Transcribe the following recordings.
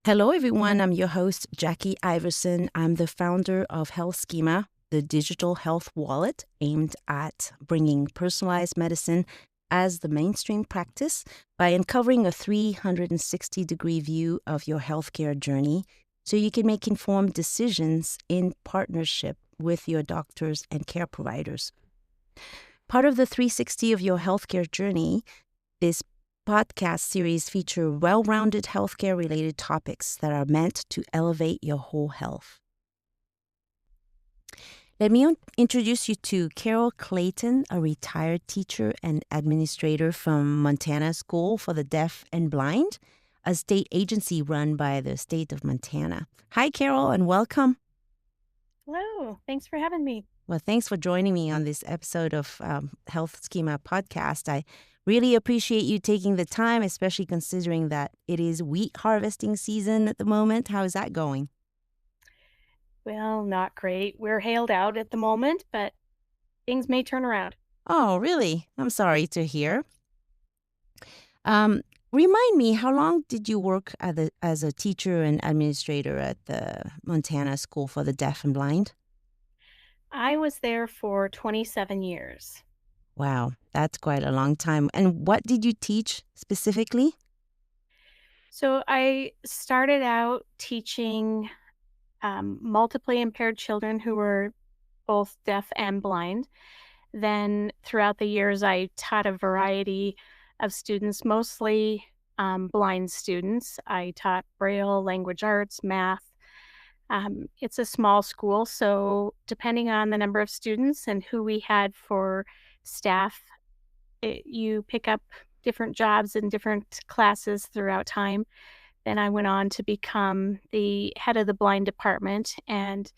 Hello, everyone. I'm your host, Jackie Iverson. I'm the founder of Health Schema, the digital health wallet aimed at bringing personalized medicine as the mainstream practice by uncovering a 360-degree view of your healthcare journey so you can make informed decisions in partnership with your doctors and care providers. Part of the 360 of your healthcare journey, this podcast series feature well-rounded healthcare-related topics that are meant to elevate your whole health. Let me introduce you to Carol Clayton, a retired teacher and administrator from Montana School for the Deaf and Blind, a state agency run by the state of Montana. Hi, Carol, and welcome. Hello, thanks for having me. Well, thanks for joining me on this episode of Health Schema Podcast. I really appreciate you taking the time, especially considering that it is wheat harvesting season at the moment. How is that going? Well, not great. We're hailed out at the moment, but things may turn around. Oh, really? I'm sorry to hear. Remind me, how long did you work as a teacher and administrator at the Montana School for the Deaf and Blind? I was there for 27 years. Wow, that's quite a long time. And what did you teach specifically? So I started out teaching multiply impaired children who were both deaf and blind. Then throughout the years, I taught a variety of students, mostly blind students. I taught Braille, language arts, math. It's a small school, so depending on the number of students and who we had for staff, you pick up different jobs in different classes throughout time. Then I went on to become the head of the blind department and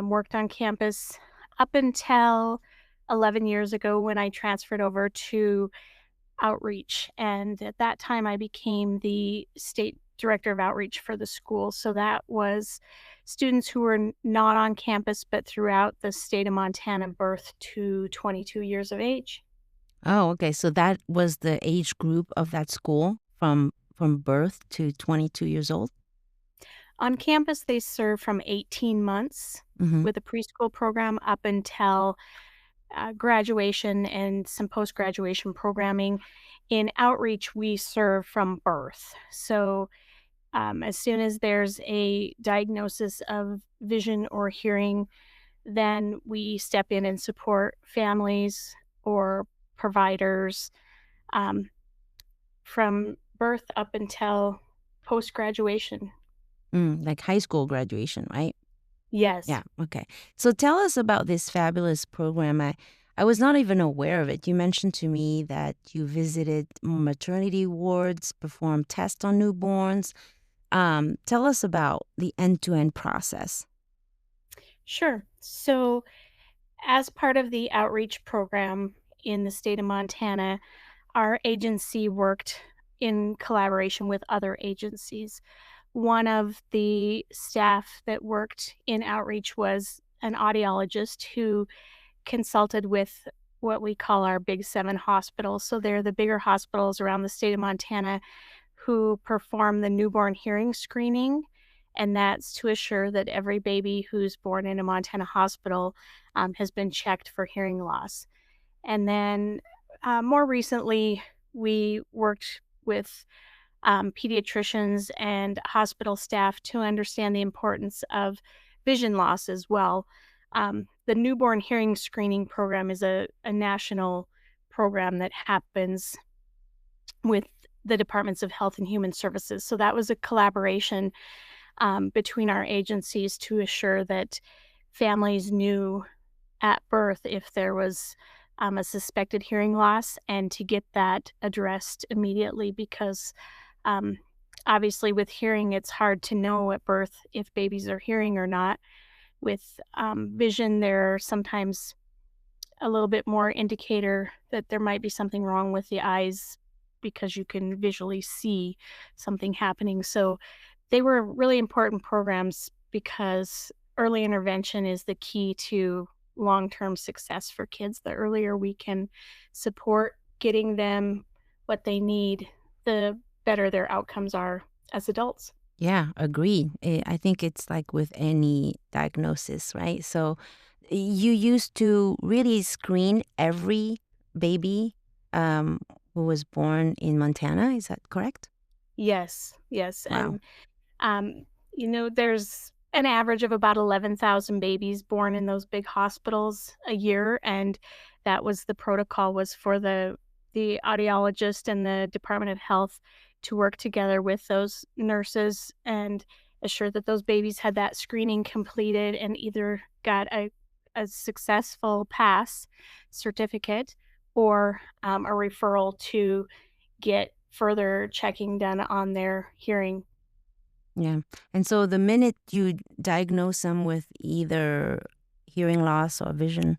worked on campus up until 11 years ago when I transferred over to outreach. And at that time, I became the state director of outreach for the school. So that was students who were not on campus, but throughout the state of Montana, birth to 22 years of age. Oh, okay. So that was the age group of that school from birth to 22 years old? On campus, they serve from 18 months Mm-hmm. with a preschool program up until graduation and some post graduation programming. In outreach, we serve from birth. So as soon as there's a diagnosis of vision or hearing, then we step in and support families or providers um, from birth up until post graduation. Like high school graduation, right? Yes. Yeah. Okay. So tell us about this fabulous program. I was not even aware of it. You mentioned to me that you visited maternity wards, performed tests on newborns. Tell us about the end-to-end process. Sure. So, as part of the outreach program in the state of Montana, our agency worked in collaboration with other agencies. One of the staff that worked in outreach was an audiologist who consulted with what we call our Big Seven hospitals. So they're the bigger hospitals around the state of Montana who perform the newborn hearing screening. And that's to assure that every baby who's born in a Montana hospital has been checked for hearing loss. And then more recently, we worked with pediatricians and hospital staff to understand the importance of vision loss as well. The newborn hearing screening program is a national program that happens with the Departments of Health and Human Services. So that was a collaboration between our agencies to assure that families knew at birth if there was a suspected hearing loss and to get that addressed immediately because um, obviously with hearing it's hard to know at birth if babies are hearing or not. With vision, there are sometimes a little bit more indicator that there might be something wrong with the eyes because you can visually see something happening. So they were really important programs because early intervention is the key to long-term success for kids. The earlier we can support getting them what they need, the better their outcomes are as adults. Yeah, agreed. I think it's like with any diagnosis, right? So you used to really screen every baby who was born in Montana. Is that correct? Yes, yes, Wow. and Um, there's an average of about 11,000 babies born in those big hospitals a year, and that was the protocol was for the audiologist and the Department of Health to work together with those nurses and assure that those babies had that screening completed and either got a successful pass certificate or a referral to get further checking done on their hearing. Yeah. And so the minute you diagnose them with either hearing loss or vision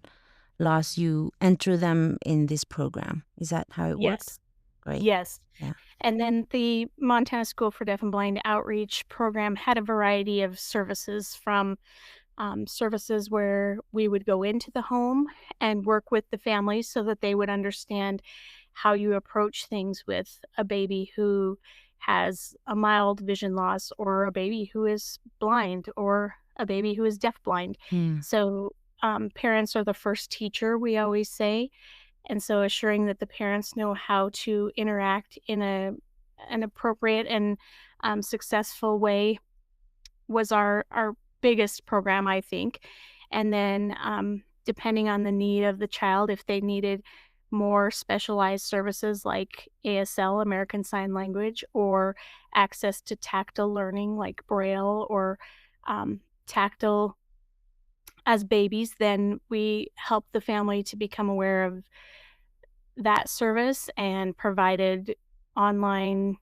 loss, you enter them in this program. Is that how it works? Yes. Great. Yes. Yeah. And then the Montana School for Deaf and Blind Outreach program had a variety of services from services where we would go into the home and work with the families so that they would understand how you approach things with a baby who has a mild vision loss or a baby who is blind or a baby who is deafblind. Hmm. So, parents are the first teacher, we always say, and so assuring that the parents know how to interact in an appropriate and, successful way was our biggest program, I think. And then, depending on the need of the child, if they needed more specialized services like ASL, American Sign Language, or access to tactile learning like Braille or, tactile as babies, then we help the family to become aware of that service and provided online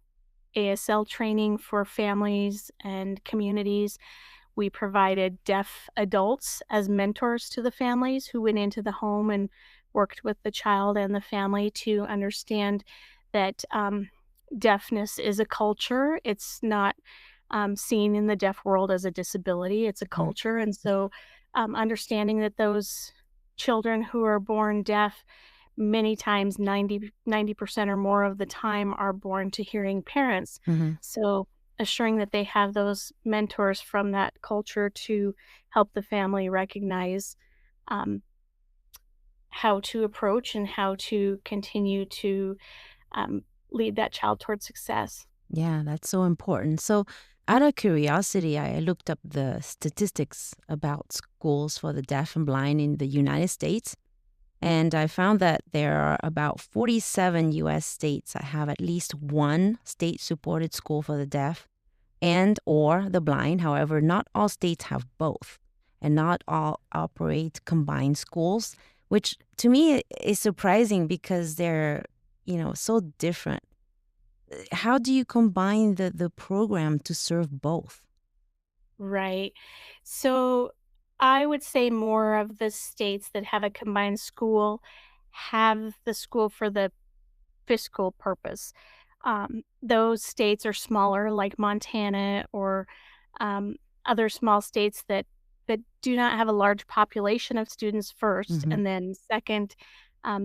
ASL training for families and communities. We provided deaf adults as mentors to the families who went into the home and worked with the child and the family to understand that deafness is a culture. It's not seen in the deaf world as a disability, it's a Mm. culture. And so, understanding that those children who are born deaf many times 90% or more of the time are born to hearing parents. Mhm. So assuring that they have those mentors from that culture to help the family recognize um, how to approach and how to continue to um, lead that child towards success. Yeah, that's so important. So, out of curiosity, I looked up the statistics about schools for the deaf and blind in the United States, and I found that there are about 47 US states that have at least one state-supported school for the deaf and or the blind. However, not all states have both, and not all operate combined schools, which to me is surprising because they're, so different. How do you combine the program to serve both? Right. So I would say more of the states that have a combined school have the school for the fiscal purpose. Those states are smaller, like Montana or um, other small states that do not have a large population of students first, Mhm. and then second,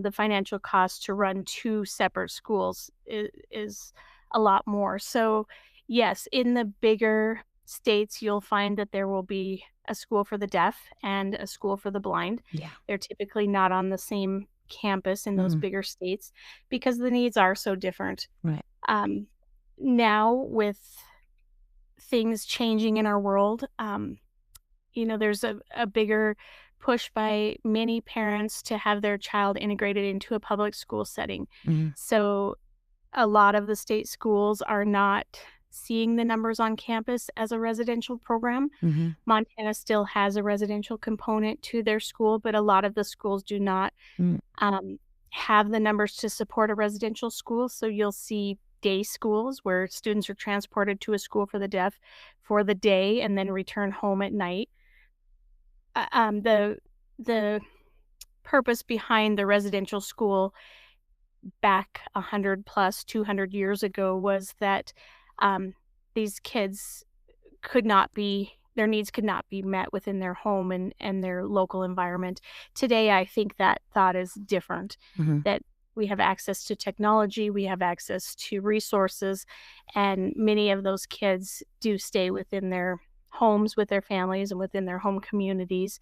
the financial cost to run two separate schools is a lot more. So, yes, in the bigger states, you'll find that there will be a school for the deaf and a school for the blind. Yeah. They're typically not on the same campus in those Mhm. bigger states because the needs are so different. Right. Um, Now, with things changing in our world, there's a bigger push by many parents to have their child integrated into a public school setting. Mhm. So, a lot of the state schools are not seeing the numbers on campus as a residential program. Mhm. Montana still has a residential component to their school, but a lot of the schools do not Mm. um, have the numbers to support a residential school. So you'll see day schools where students are transported to a school for the deaf for the day and then return home at night. The purpose behind the residential school back 100 plus 200 years ago was that um, these kids could not be their needs could not be met within their home and their local environment. Today, I think that thought is different, Mhm. that We have access to technology, we have access to resources, and many of those kids do stay within their homes with their families and within their home communities,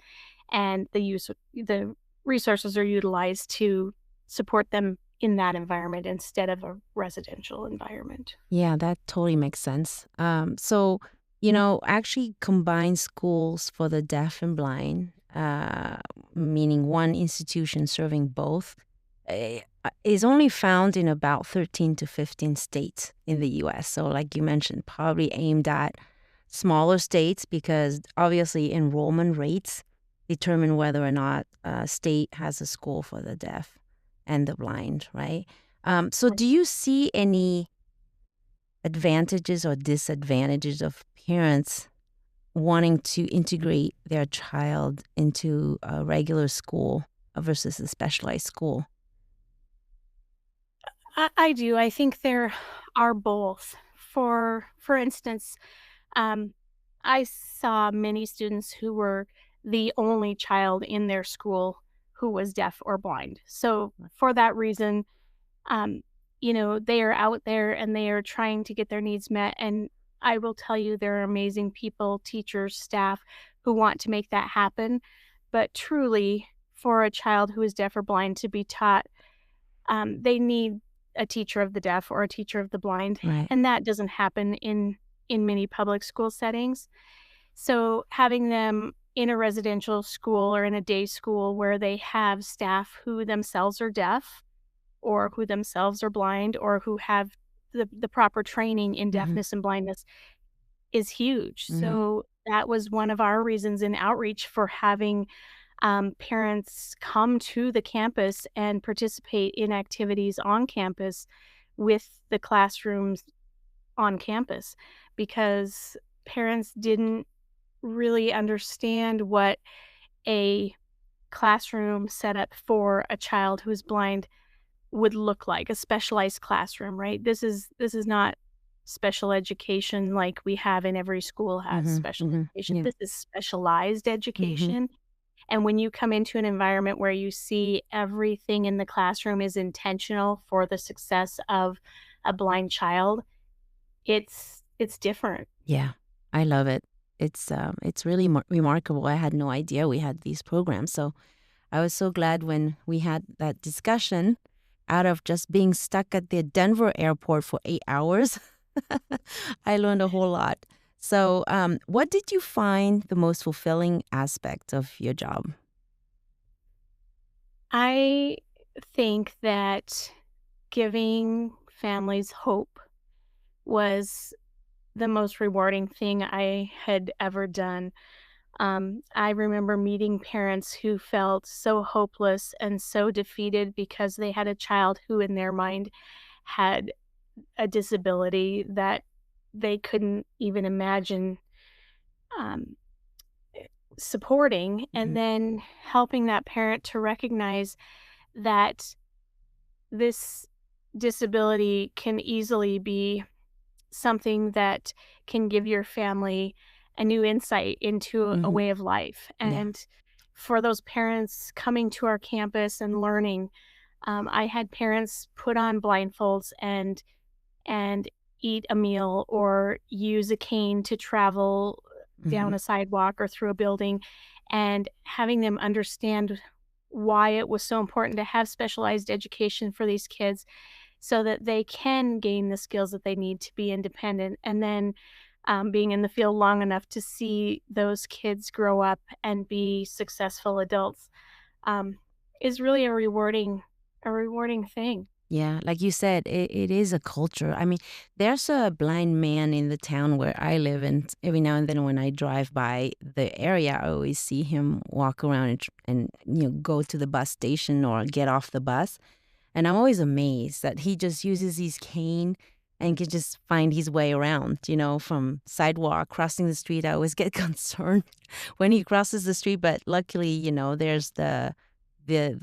and the resources are utilized to support them in that environment instead of a residential environment. Yeah, that totally makes sense. Actually combine schools for the deaf and blind, meaning one institution serving both, is only found in about 13 to 15 states in the US. So, like you mentioned, probably aimed at smaller states because obviously enrollment rates determine whether or not a state has a school for the deaf and the blind, right? So, do you see any advantages or disadvantages of parents wanting to integrate their child into a regular school versus a specialized school? I do. I think there are both. For instance, um, I saw many students who were the only child in their school who was deaf or blind. So for that reason, um, they are out there and they are trying to get their needs met. And I will tell you, there are amazing people, teachers, staff who want to make that happen. But truly, for a child who is deaf or blind to be taught, they need a teacher of the deaf or a teacher of the blind, Right. and that doesn't happen in many public school settings. So having them in a residential school or in a day school where they have staff who themselves are deaf or who themselves are blind or who have the proper training in Hmm. deafness and blindness is huge. Hmm. So that was one of our reasons in outreach for having parents come to the campus and participate in activities on campus with the classrooms on campus because parents didn't really understand what a classroom set up for a child who's blind would look like, a specialized classroom, right? This is not special education like we have in every school has Hmm. special Hmm. education. Yeah. This is specialized Hmm. education. And when you come into an environment where you see everything in the classroom is intentional for the success of a blind child, it's different. Yeah, I love it. It's really remarkable. I had no idea we had these programs. So I was so glad when we had that discussion out of just being stuck at the Denver airport for 8 hours. I learned a whole lot. So, what did you find the most fulfilling aspect of your job? I think that giving families hope was the most rewarding thing I had ever done. I remember meeting parents who felt so hopeless and so defeated because they had a child who, in their mind, had a disability that they couldn't even imagine um, supporting, and Mhm. then helping that parent to recognize that this disability can easily be something that can give your family a new insight into a Mhm. way of life. Yeah. And for those parents coming to our campus and learning, I had parents put on blindfolds and eat a meal or use a cane to travel down Mhm. a sidewalk or through a building, and having them understand why it was so important to have specialized education for these kids so that they can gain the skills that they need to be independent. And then being in the field long enough to see those kids grow up and be successful adults um, is really a rewarding thing. Yeah, like you said, it is a culture. I mean, there's a blind man in the town where I live, and every now and then when I drive by the area, I always see him walk around and go to the bus station or get off the bus. And I'm always amazed that he just uses his cane and can just find his way around, from sidewalk, crossing the street. I always get concerned when he crosses the street, but luckily, there's the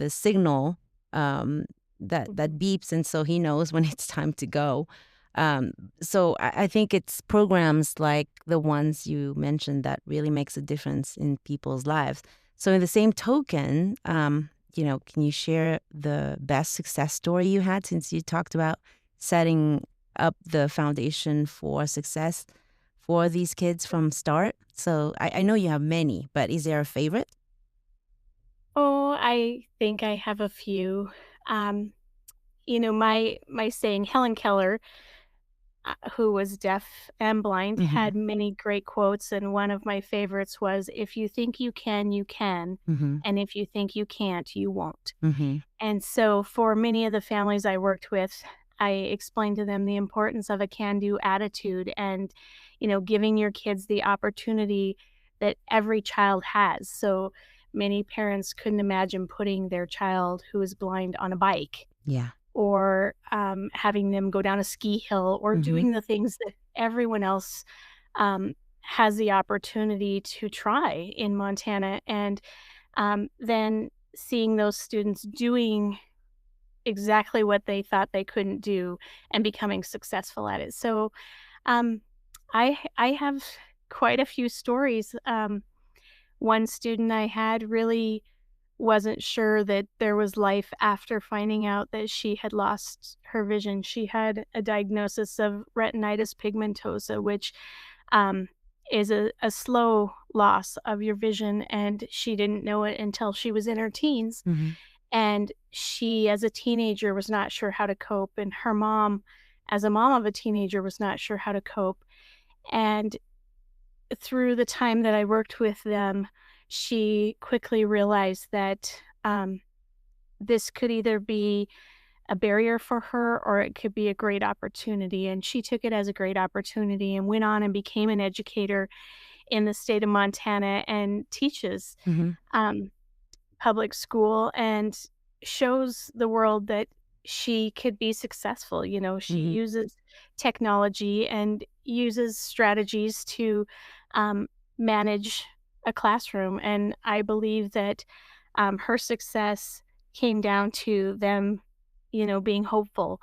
signal um, that Mhm. beeps, and so he knows when it's time to go. Um, so I think it's programs like the ones you mentioned that really makes a difference in people's lives. So in the same token, can you share the best success story you had, since you talked about setting up the foundation for success for these kids from start? So I know you have many, but is there a favorite? Oh, I think I have a few. Um, my saying, Helen Keller, who was deaf and blind, Mm-hmm. had many great quotes, and one of my favorites was, "If you think you can, you can, Mm-hmm. and if you think you can't, you won't." Mm-hmm. And so for many of the families I worked with, I explained to them the importance of a can-do attitude and, giving your kids the opportunity that every child has. So many parents couldn't imagine putting their child who is blind on a bike, Yeah. or having them go down a ski hill, or Mm-hmm. doing the things that everyone else has the opportunity to try in Montana. And then seeing those students doing exactly what they thought they couldn't do and becoming successful at it. So, um, I have quite a few stories. One student I had really wasn't sure that there was life after finding out that she had lost her vision. She had a diagnosis of retinitis pigmentosa, which um, is a slow loss of your vision, and she didn't know it until she was in her teens. Mm-hmm. And she, as a teenager, was not sure how to cope, and her mom, as a mom of a teenager, was not sure how to cope. And through the time that I worked with them, she quickly realized that this could either be a barrier for her or it could be a great opportunity. And she took it as a great opportunity and went on and became an educator in the state of Montana and teaches. Mm-hmm. Um, Public school, and shows the world that she could be successful. She Mm-hmm. uses technology and uses strategies to um, manage a classroom. And I believe that her success came down to them, being hopeful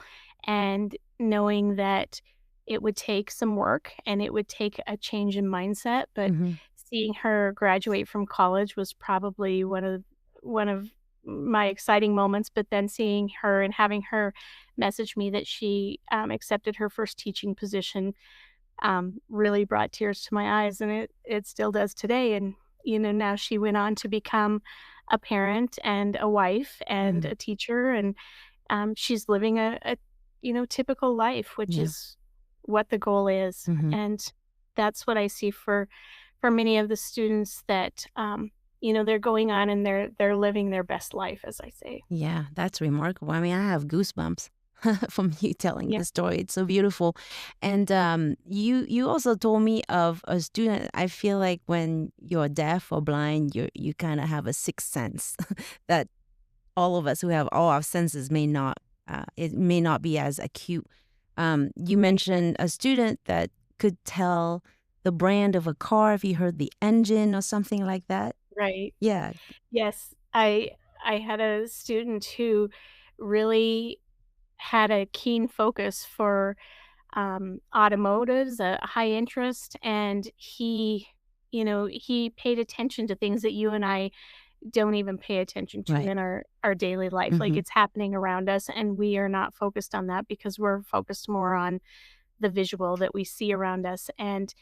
and knowing that it would take some work and it would take a change in mindset. But Mm-hmm. seeing her graduate from college was probably one of my exciting moments. But then seeing her and having her message me that she accepted her first teaching position really brought tears to my eyes, and it still does today. And now she went on to become a parent and a wife and Mm-hmm. a teacher, and she's living a typical life, which Yeah. is what the goal is. Mm-hmm. And that's what I see for many of the students that they're going on and they're living their best life, as I say. Yeah, that's remarkable. I mean, I have goosebumps from you telling Yeah. the story. It's so beautiful. And you also told me of a student. I feel like when you're deaf or blind, you kind of have a sixth sense that all of us who have all our senses may not. It may not be as acute. You mentioned a student that could tell the brand of a car if he heard the engine or something like that. Right. Yeah. Yes. I had a student who really had a keen focus for automotives, a high interest, and he paid attention to things that you and I don't even pay attention to Right. in our daily life. Like, Mm-hmm. it's happening around us, and we are not focused on that because we're focused more on the visual that we see around us. And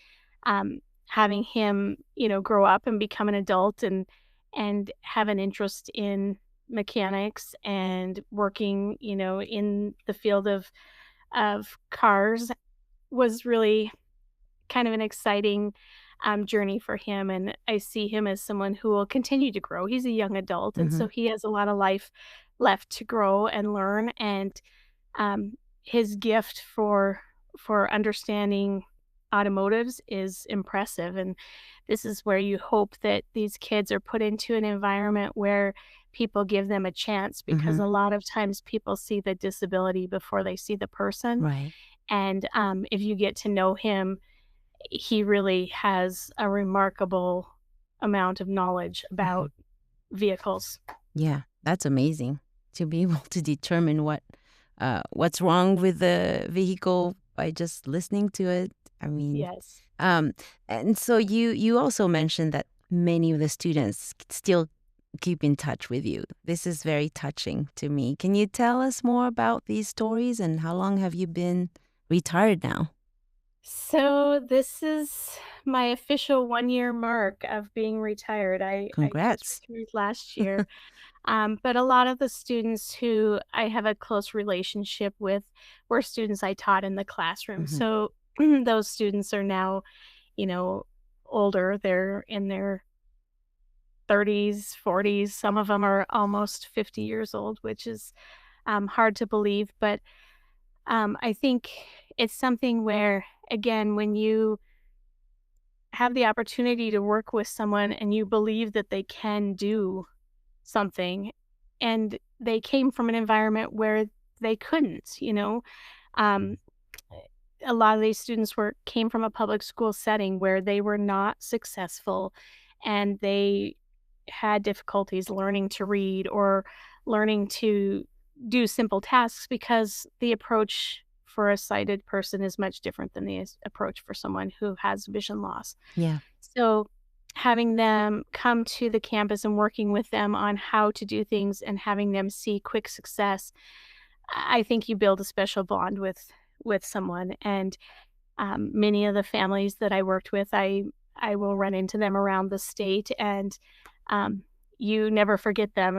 having him, grow up and become an adult and have an interest in mechanics and working, in the field of cars was really kind of an exciting journey for him. And I see him as someone who will continue to grow. He's a young adult, and Mm-hmm. so he has a lot of life left to grow and learn. And um, his gift for understanding automotives is impressive. And this is where you hope that these kids are put into an environment where people give them a chance, because Mm-hmm. a lot of times people see the disability before they see the person. Right. And if you get to know him, he really has a remarkable amount of knowledge Mm-hmm. about vehicles. Yeah, that's amazing to be able to determine what's wrong with the vehicle by just listening to it. I mean, Yes. um, and so you also mentioned that many of the students still keep in touch with you. This is very touching to me. Can you tell us more about these stories and how long have you been retired now? So this is my official 1-year mark of being retired. I just Congrats. retired last year. But a lot of the students who I have a close relationship with were students I taught in the classroom. Hmm. So those students are now, you know, older. They're in their 30s, 40s. Some of them are almost 50 years old, which is hard to believe. But I think it's something where, again, when you have the opportunity to work with someone and you believe that they can do something and they came from an environment where they couldn't, um, a lot of these students were came from a public school setting where they were not successful and they had difficulties learning to read or learning to do simple tasks because the approach for a sighted person is much different than the approach for someone who has vision loss. Yeah. So, having them come to the campus and working with them on how to do things and having them see quick success, I think you build a special bond with someone. And many of the families that I worked with, I will run into them around the state, and um, you never forget them,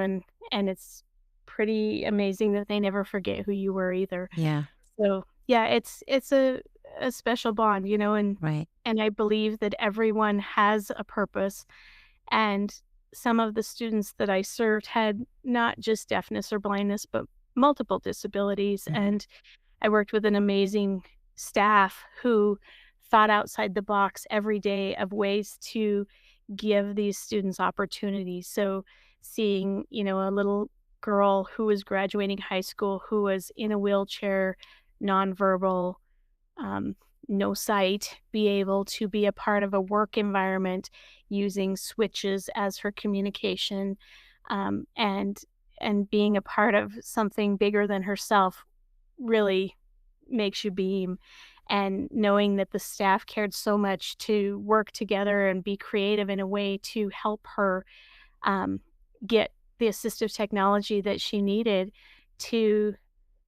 and it's pretty amazing that they never forget who you were either. Yeah. So, yeah, it's a special bond, Right. and I believe that everyone has a purpose, and some of the students that I served had not just deafness or blindness, but multiple disabilities, Hmm. and I worked with an amazing staff who thought outside the box every day of ways to give these students opportunities. So seeing, a little girl who was graduating high school who was in a wheelchair, nonverbal, um, no sight, be able to be a part of a work environment using switches as her communication, and being a part of something bigger than herself really makes you beam. And knowing that the staff cared so much to work together and be creative in a way to help her um, get the assistive technology that she needed to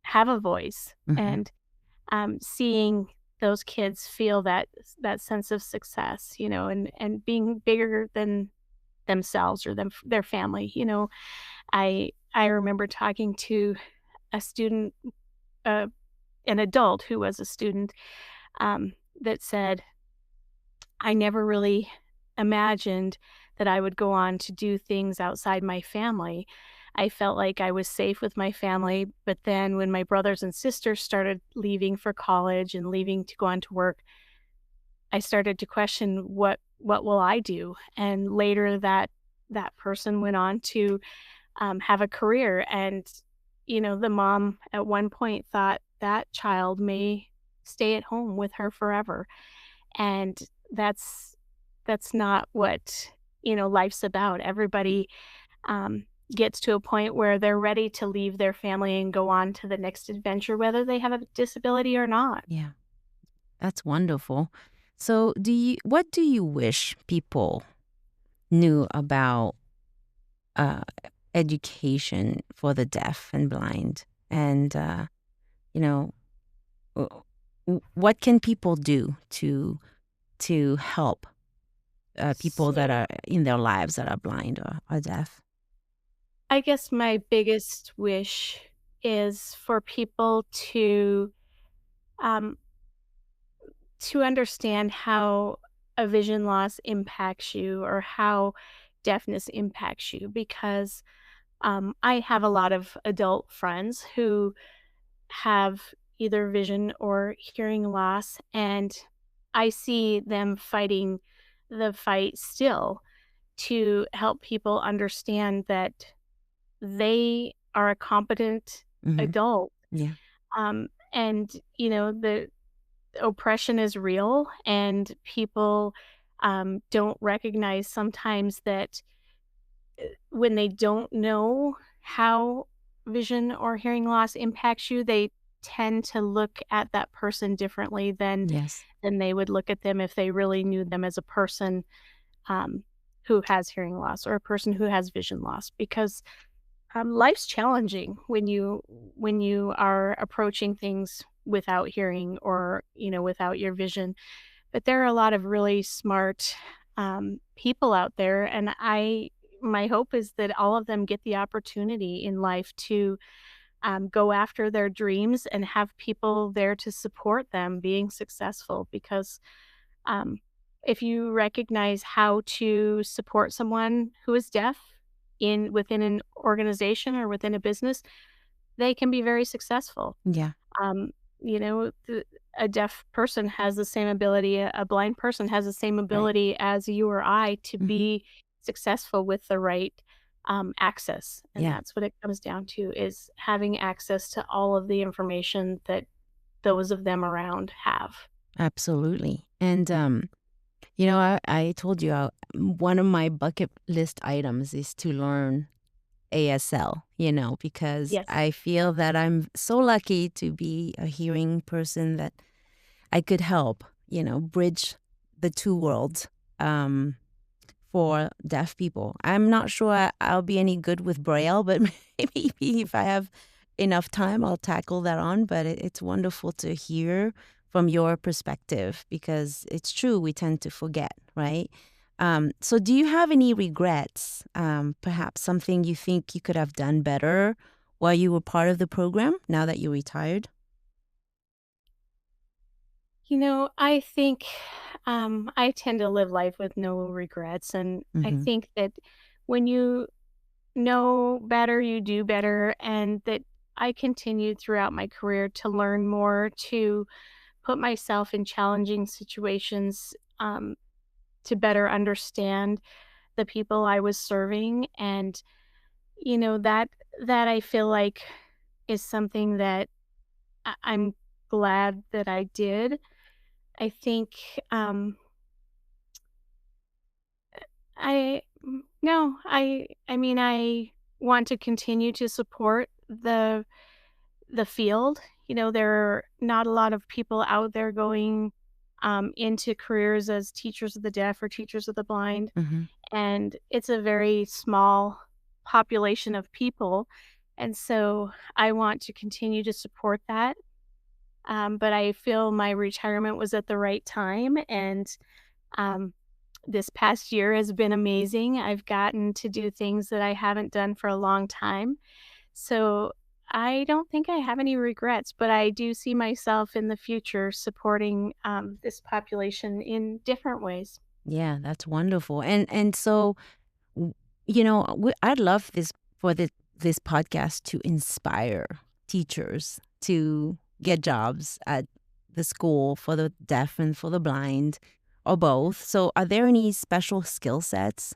have a voice, Hmm. and seeing those kids feel that sense of success, and being bigger than themselves or their family. I remember talking to a student, uh, an adult who was a student, that said, "I never really imagined that I would go on to do things outside my family. I felt like I was safe with my family, but then when my brothers and sisters started leaving for college and leaving to go on to work, I started to question what will I do?" And later that person went on to have a career, and the mom at one point thought that child may stay at home with her forever, and that's that's not what life's about. Everybody um, gets to a point where they're ready to leave their family and go on to the next adventure, whether they have a disability or not. Yeah. That's wonderful. So, what do you wish people knew about uh, education for the deaf and blind? And, you know, w- what can people do to help people that So are in their lives that are blind or are deaf? I guess my biggest wish is for people um, to understand how a vision loss impacts you or how deafness impacts you, because I have a lot of adult friends who have either vision or hearing loss, and I see them fighting the fight still to help people understand that they are a competent Hmm. adult. Yeah. And the oppression is real, and people don't recognize sometimes that when they don't know how vision or hearing loss impacts you, they tend to look at that person differently than Yes. they would look at them if they really knew them as a person. Um, who has hearing loss or a person who has vision loss because life's challenging when you are approaching things without hearing or without your vision. But there are a lot of really smart people out there, and I my hope is that all of them get the opportunity in life to go after their dreams and have people there to support them being successful because um, if you recognize how to support someone who is deaf in within an organization or within a business, they can be very successful. Yeah. Um, a deaf person has the same ability, a blind person has the same Right. ability as you or I to Hmm. be successful with the right access. And Yeah. that's what it comes down to is having access to all of the information that those of them around have. Absolutely. And I told you one of my bucket list items is to learn ASL, because Yes. I feel that I'm so lucky to be a hearing person that I could help, bridge the two worlds um, for deaf people. I'm not sure I'll be any good with Braille, but maybe if I have enough time, I'll tackle that on. But it's wonderful to hear from your perspective because it's true, we tend to forget, right? So, do you have any regrets? Perhaps something you think you could have done better while you were part of the program now that you're retired? I think I tend to live life with no regrets. And I Mm-hmm. think that when you know better, you do better. And that I continued throughout my career to learn more, to put myself in challenging situations to better understand the people I was serving. And, that I feel like is something that I'm glad that I did. I think um, no, I mean, I want to continue to support the field. There are not a lot of people out there going into careers as teachers of the deaf or teachers of the blind, Mm-hmm. and it's a very small population of people, and so I want to continue to support that. But I feel my retirement was at the right time, and um, this past year has been amazing. I've gotten to do things that I haven't done for a long time. So I don't think I have any regrets, but I do see myself in the future supporting this population in different ways. Yeah, that's wonderful. And so w- I'd love this podcast to inspire teachers to get jobs at the school for the deaf and for the blind, or both. So, are there any special skill sets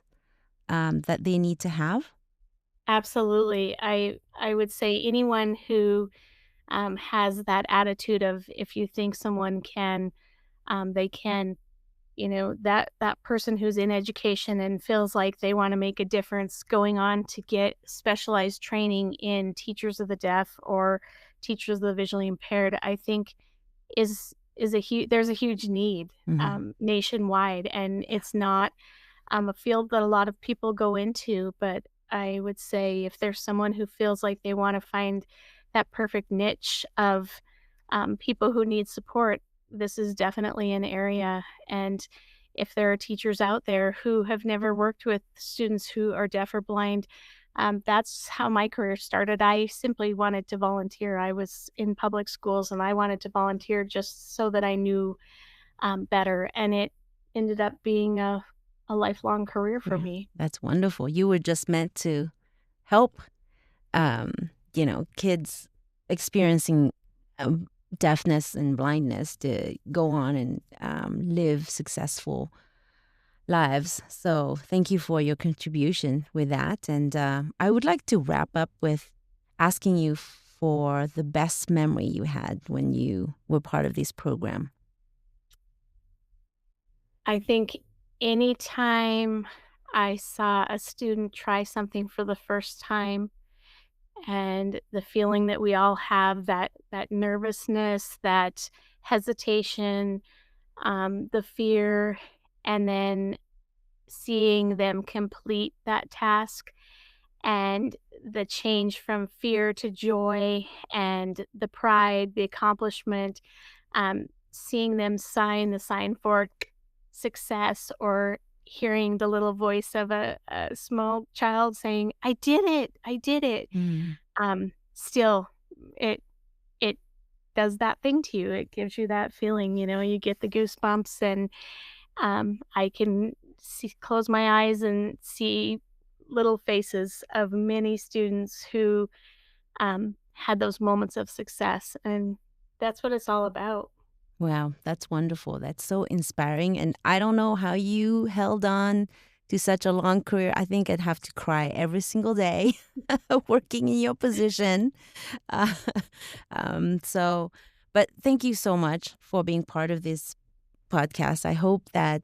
that they need to have? Absolutely. I would say anyone who has that attitude of if you think someone can, they can. That person who's in education and feels like they want to make a difference going on to get specialized training in teachers of the deaf or teachers of the visually impaired, I think is a huge there's a huge need Hmm. nationwide, and it's not a field that a lot of people go into. But I would say if there's someone who feels like they want to find that perfect niche of people who need support, this is definitely an area. And if there are teachers out there who have never worked with students who are deaf or blind, that's how my career started. I simply wanted to volunteer. I was in public schools and I wanted to volunteer just so that I knew better. And it ended up being a lifelong career for Yeah, me. that's wonderful. You were just meant to help, kids experiencing um, deafness and blindness to go on and live successful lives. So thank you for your contribution with that. And I would like to wrap up with asking you for the best memory you had when you were part of this program. I think anytime I saw a student try something for the first time and the feeling that we all have, that nervousness, that hesitation, the fear, and then seeing them complete that task and the change from fear to joy and the pride, the accomplishment, seeing them sign the sign for success or hearing the little voice of a small child saying, "I did it, I did it." Mm. Still, it it does that thing to you. It gives you that feeling, you get the goosebumps and I can close my eyes and see little faces of many students who had those moments of success, and that's what it's all about. Wow, that's wonderful. That's so inspiring. And I don't know how you held on to such a long career. I think I'd have to cry every single day working in your position. Uh, so, but thank you so much for being part of this podcast. I hope that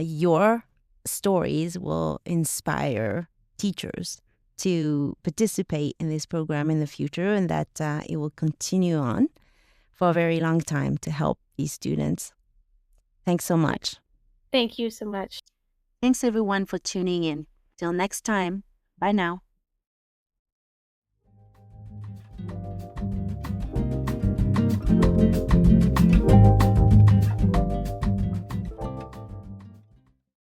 your stories will inspire teachers to participate in this program in the future and that it will continue on for a very long time to help these students. Thanks so Yeah. much. Thank you so much. Thanks everyone for tuning in. Till next time. Bye now.